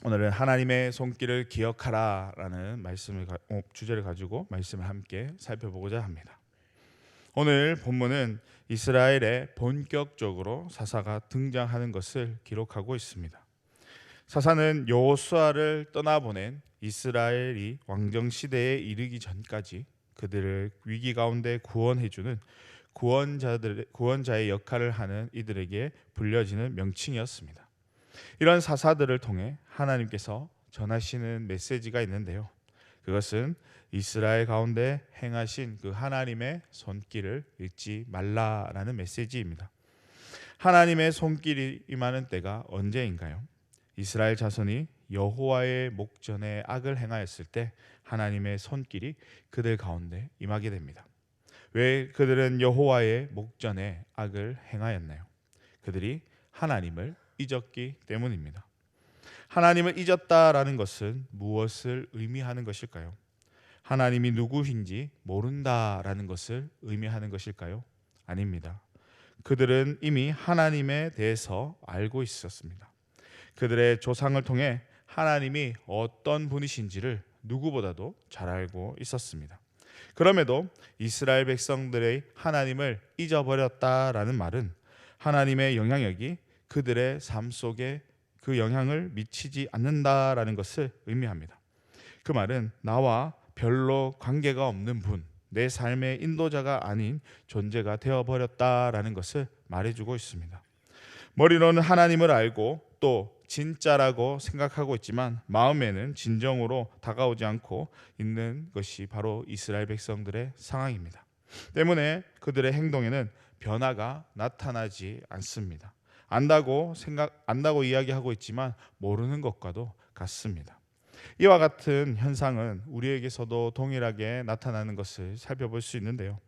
오늘은 하나님의 손길을 기억하라라는 주제를 가지고 말씀을 함께 살펴보고자 합니다. 오늘 본문은 이스라엘에 본격적으로 사사가 등장하는 것을 기록하고 있습니다. 사사는 여호수아를 떠나보낸 이스라엘이 왕정 시대에 이르기 전까지 그들을 위기 가운데 구원해주는 구원자의 역할을 하는 이들에게 불려지는 명칭이었습니다. 이런 사사들을 통해 하나님께서 전하시는 메시지가 있는데요. 그것은 이스라엘 가운데 행하신 그 하나님의 손길을 잊지 말라라는 메시지입니다. 하나님의 손길이 임하는 때가 언제인가요? 이스라엘 자손이 여호와의 목전에 악을 행하였을 때 하나님의 손길이 그들 가운데 임하게 됩니다. 왜 그들은 여호와의 목전에 악을 행하였나요? 그들이 하나님을 잊었기 때문입니다. 하나님을 잊었다라는 것은 무엇을 의미하는 것일까요? 하나님이 누구인지 모른다라는 것을 의미하는 것일까요? 아닙니다. 그들은 이미 하나님에 대해서 알고 있었습니다. 그들의 조상을 통해 하나님이 어떤 분이신지를 누구보다도 잘 알고 있었습니다. 그럼에도 이스라엘 백성들의 하나님을 잊어버렸다라는 말은 하나님의 영향력이 그들의 삶 속에 그 영향을 미치지 않는다라는 것을 의미합니다. 그 말은 나와 별로 관계가 없는 분, 내 삶의 인도자가 아닌 존재가 되어버렸다라는 것을 말해주고 있습니다. 머리로는 하나님을 알고 또 진짜라고 생각하고 있지만 마음에는 진정으로 다가오지 않고 있는 것이 바로 이스라엘 백성들의 상황입니다. 때문에 그들의 행동에는 변화가 나타나지 않습니다. 안다고 이야기하고 있지만 모르는 것과도 같습니다. 이와 같은 현상은 우리에게서도 동일하게 나타나는 것을 살펴볼 수 있는데요.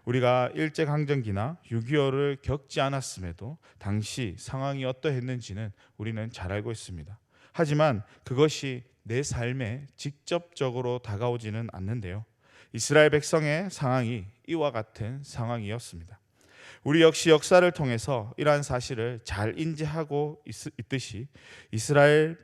우리가 일제강점기나 6.25를 겪지 않았음에도 당시 상황이 어떠했는지는 우리는 잘 알고 있습니다. 하지만 그것이 내 삶에 직접적으로 다가오지는 않는데요. 이스라엘 백성의 상황이 이와 같은 상황이었습니다. 우리 역시 역사를 통해서 이러한 사실을 잘 인지하고 있듯이 이스라엘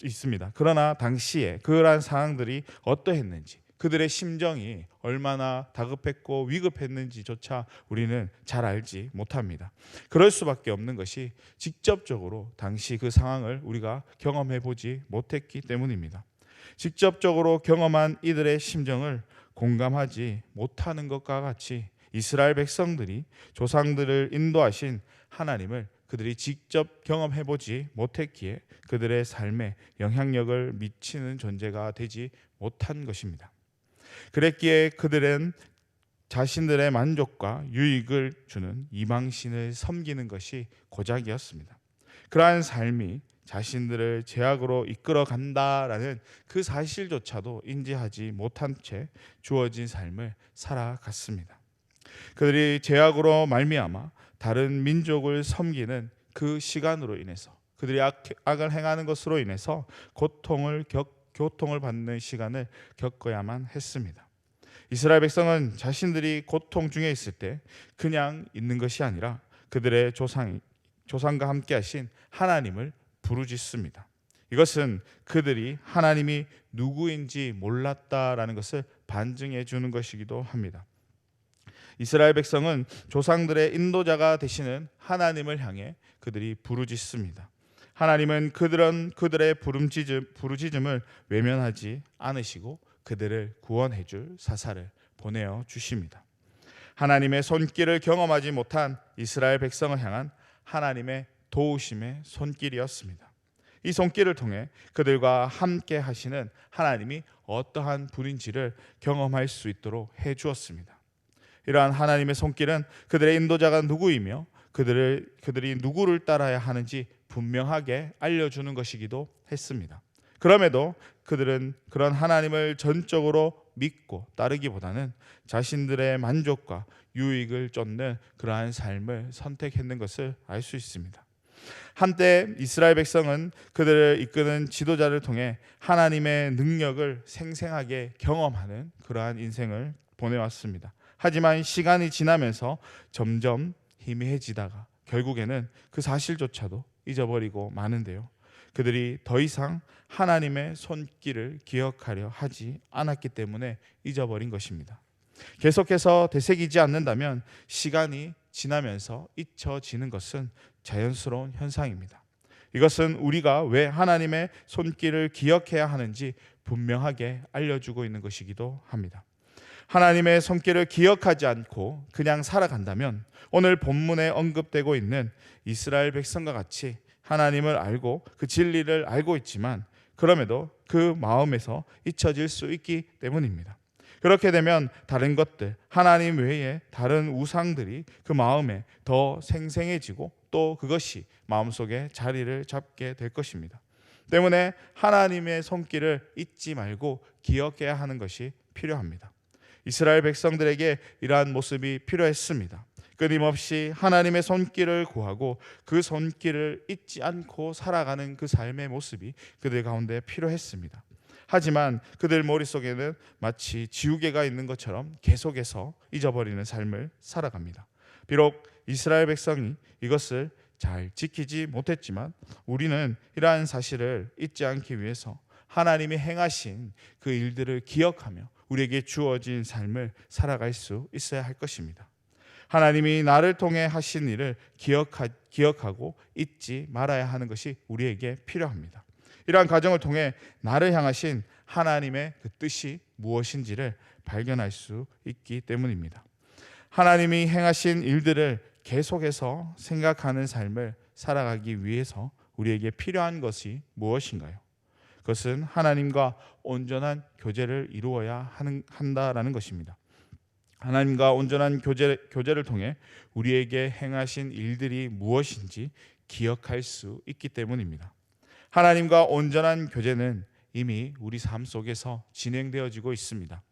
있습니다. 그러나 당시에 그러한 상황들이 어떠했는지, 그들의 심정이 얼마나 다급했고 위급했는지조차 우리는 잘 알지 못합니다. 그럴 수밖에 없는 것이 직접적으로 당시 그 상황을 우리가 경험해 보지 못했기 때문입니다. 직접적으로 경험한 이들의 심정을 공감하지 못하는 것과 같이 이스라엘 백성들이 조상들을 인도하신 하나님을 그들이 직접 경험해 보지 못했기에 그들의 삶에 영향력을 미치는 존재가 되지 못한 것입니다. 그랬기에 그들은 자신들의 만족과 유익을 주는 이방신을 섬기는 것이 고작이었습니다. 그러한 삶이 자신들을 죄악으로 이끌어 간다라는 그 사실조차도 인지하지 못한 채 주어진 삶을 살아갔습니다. 그들이 죄악으로 말미암아 다른 민족을 섬기는 그 시간으로 인해서 그들이 악을 행하는 것으로 인해서 고통을 받는 시간을 겪어야만 했습니다. 이스라엘 백성은 자신들이 고통 중에 있을 때 그냥 있는 것이 아니라 그들의 조상과 함께 하신 하나님을 부르짖습니다. 이것은 그들이 하나님이 누구인지 몰랐다라는 것을 반증해 주는 것이기도 합니다. 이스라엘 백성은 조상들의 인도자가 되시는 하나님을 향해 그들이 부르짖습니다. 하나님은 그들의 부르짖음을 외면하지 않으시고 그들을 구원해 줄 사사를 보내어 주십니다. 하나님의 손길을 경험하지 못한 이스라엘 백성을 향한 하나님의 도우심의 손길이었습니다. 이 손길을 통해 그들과 함께 하시는 하나님이 어떠한 분인지를 경험할 수 있도록 해 주었습니다. 이러한 하나님의 손길은 그들의 인도자가 누구이며 그들이 누구를 따라야 하는지 분명하게 알려주는 것이기도 했습니다. 그럼에도 그들은 그런 하나님을 전적으로 믿고 따르기보다는 자신들의 만족과 유익을 쫓는 그러한 삶을 선택했는 것을 알 수 있습니다. 한때 이스라엘 백성은 그들을 이끄는 지도자를 통해 하나님의 능력을 생생하게 경험하는 그러한 인생을 보내왔습니다. 하지만 시간이 지나면서 점점 희미해지다가 결국에는 그 사실조차도 잊어버리고 마는데요. 그들이 더 이상 하나님의 손길을 기억하려 하지 않았기 때문에 잊어버린 것입니다. 계속해서 되새기지 않는다면 시간이 지나면서 잊혀지는 것은 자연스러운 현상입니다. 이것은 우리가 왜 하나님의 손길을 기억해야 하는지 분명하게 알려주고 있는 것이기도 합니다. 하나님의 손길을 기억하지 않고 그냥 살아간다면 오늘 본문에 언급되고 있는 이스라엘 백성과 같이 하나님을 알고 그 진리를 알고 있지만 그럼에도 그 마음에서 잊혀질 수 있기 때문입니다. 그렇게 되면 다른 것들, 하나님 외에 다른 우상들이 그 마음에 더 생생해지고 또 그것이 마음속에 자리를 잡게 될 것입니다. 때문에 하나님의 손길을 잊지 말고 기억해야 하는 것이 필요합니다. 이스라엘 백성들에게 이러한 모습이 필요했습니다. 끊임없이 하나님의 손길을 구하고 그 손길을 잊지 않고 살아가는 그 삶의 모습이 그들 가운데 필요했습니다. 하지만 그들 머릿속에는 마치 지우개가 있는 것처럼 계속해서 잊어버리는 삶을 살아갑니다. 비록 이스라엘 백성이 이것을 잘 지키지 못했지만 우리는 이러한 사실을 잊지 않기 위해서 하나님이 행하신 그 일들을 기억하며 우리에게 주어진 삶을 살아갈 수 있어야 할 것입니다. 하나님이 나를 통해 하신 일을 기억하고 잊지 말아야 하는 것이 우리에게 필요합니다. 이러한 과정을 통해 나를 향하신 하나님의 그 뜻이 무엇인지를 발견할 수 있기 때문입니다. 하나님이 행하신 일들을 계속해서 생각하는 삶을 살아가기 위해서 우리에게 필요한 것이 무엇인가요? 그것은 하나님과 온전한 교제를 이루어야 한다라는 것입니다. 하나님과 온전한 교제를 통해 우리에게 행하신 일들이 무엇인지 기억할 수 있기 때문입니다. 하나님과 온전한 교제는 이미 우리 삶 속에서 진행되어지고 있습니다.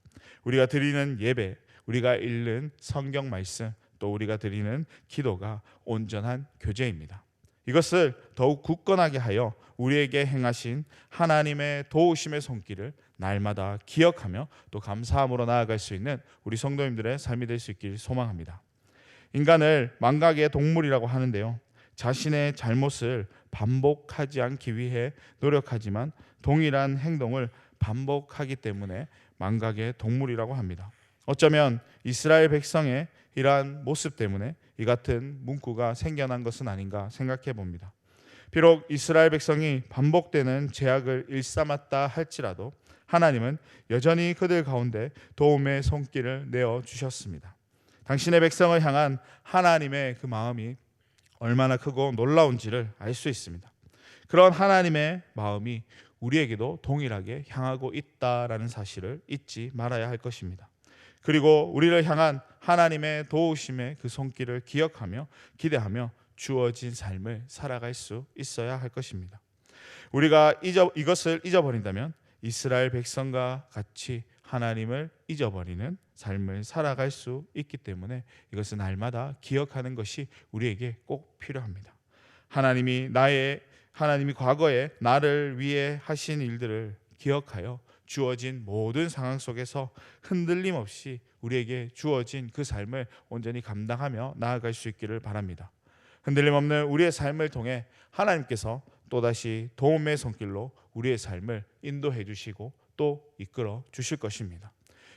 우리가 드리는 예배, 우리가 읽는 성경 말씀, 또 우리가 드리는 기도가 온전한 교제입니다. 이것을 더욱 굳건하게 하여 우리에게 행하신 하나님의 도우심의 손길을 날마다 기억하며 또 감사함으로 나아갈 수 있는 우리 성도님들의 삶이 될 수 있길 소망합니다. 인간을 망각의 동물이라고 하는데요, 자신의 잘못을 반복하지 않기 위해 노력하지만 동일한 행동을 반복하기 때문에 망각의 동물이라고 합니다. 어쩌면 이스라엘 백성의 이러한 모습 때문에 이 같은 문구가 생겨난 것은 아닌가 생각해 봅니다. 비록 이스라엘 백성이 반복되는 죄악을 일삼았다 할지라도 하나님은 여전히 그들 가운데 도움의 손길을 내어 주셨습니다. 당신의 백성을 향한 하나님의 그 마음이 얼마나 크고 놀라운지를 알 수 있습니다. 그런 하나님의 마음이 우리에게도 동일하게 향하고 있다라는 사실을 잊지 말아야 할 것입니다. 그리고 우리를 향한 하나님의 도우심의 그 손길을 기억하며 기대하며 주어진 삶을 살아갈 수 있어야 할 것입니다. 우리가 이것을 잊어버린다면 이스라엘 백성과 같이 하나님을 잊어버리는 삶을 살아갈 수 있기 때문에 이것은 날마다 기억하는 것이 우리에게 꼭 필요합니다. 하나님이 과거에 나를 위해 하신 일들을 기억하여 주어진 모든 상황 속에서 흔들림 없이 우리에게 주어진 그 삶을 온전히 감당하며 나아갈 수 있기를 바랍니다. 흔들림 없는 우리의 삶을 통해 하나님께서 또다시 도움의 손길로 우리의 삶을 인도해 주시고 또 이끌어 주실 것입니다.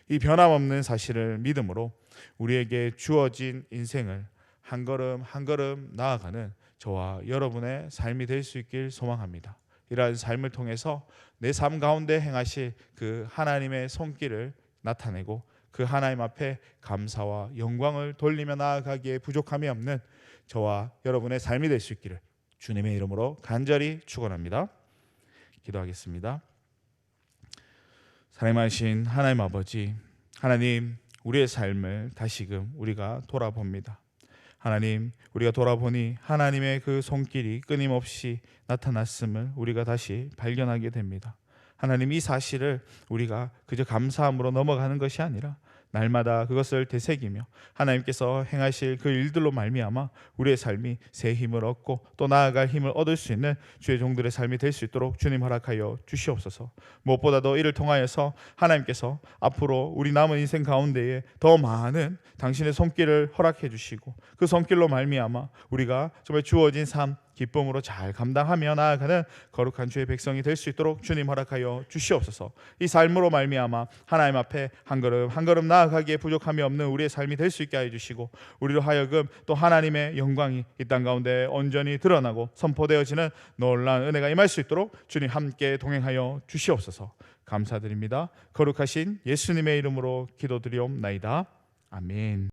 이 변함없는 사실을 믿음으로 우리에게 주어진 인생을 한 걸음 한 걸음 나아가는 저와 여러분의 삶이 될 수 있길 소망합니다. 이러한 삶을 통해서 내 삶 가운데 행하실 그 하나님의 손길을 나타내고 그 하나님 앞에 감사와 영광을 돌리며 나아가기에 부족함이 없는 저와 여러분의 삶이 될 수 있기를 주님의 이름으로 간절히 축원합니다. 기도하겠습니다. 사랑하신 하나님 아버지, 하나님, 우리의 삶을 다시금 우리가 돌아봅니다. 하나님, 우리가 돌아보니 하나님의 그 손길이 끊임없이 나타났음을 우리가 다시 발견하게 됩니다. 하나님, 이 사실을 우리가 그저 감사함으로 넘어가는 것이 아니라 날마다 그것을 되새기며 하나님께서 행하실 그 일들로 말미암아 우리의 삶이 새 힘을 얻고 또 나아갈 힘을 얻을 수 있는 주의 종들의 삶이 될 수 있도록 주님 허락하여 주시옵소서. 무엇보다도 이를 통하여서 하나님께서 앞으로 우리 남은 인생 가운데에 더 많은 당신의 손길을 허락해 주시고 그 손길로 말미암아 우리가 정말 주어진 삶 기쁨으로 잘 감당하며 나아가는 거룩한 주의 백성이 될 수 있도록 주님 허락하여 주시옵소서. 이 삶으로 말미암아 하나님 앞에 한 걸음 한 걸음 나아가기에 부족함이 없는 우리의 삶이 될 수 있게 하여 주시고, 우리로 하여금 또 하나님의 영광이 이 땅 가운데 온전히 드러나고 선포되어지는 놀라운 은혜가 임할 수 있도록 주님 함께 동행하여 주시옵소서. 감사드립니다. 거룩하신 예수님의 이름으로 기도드리옵나이다. 아멘.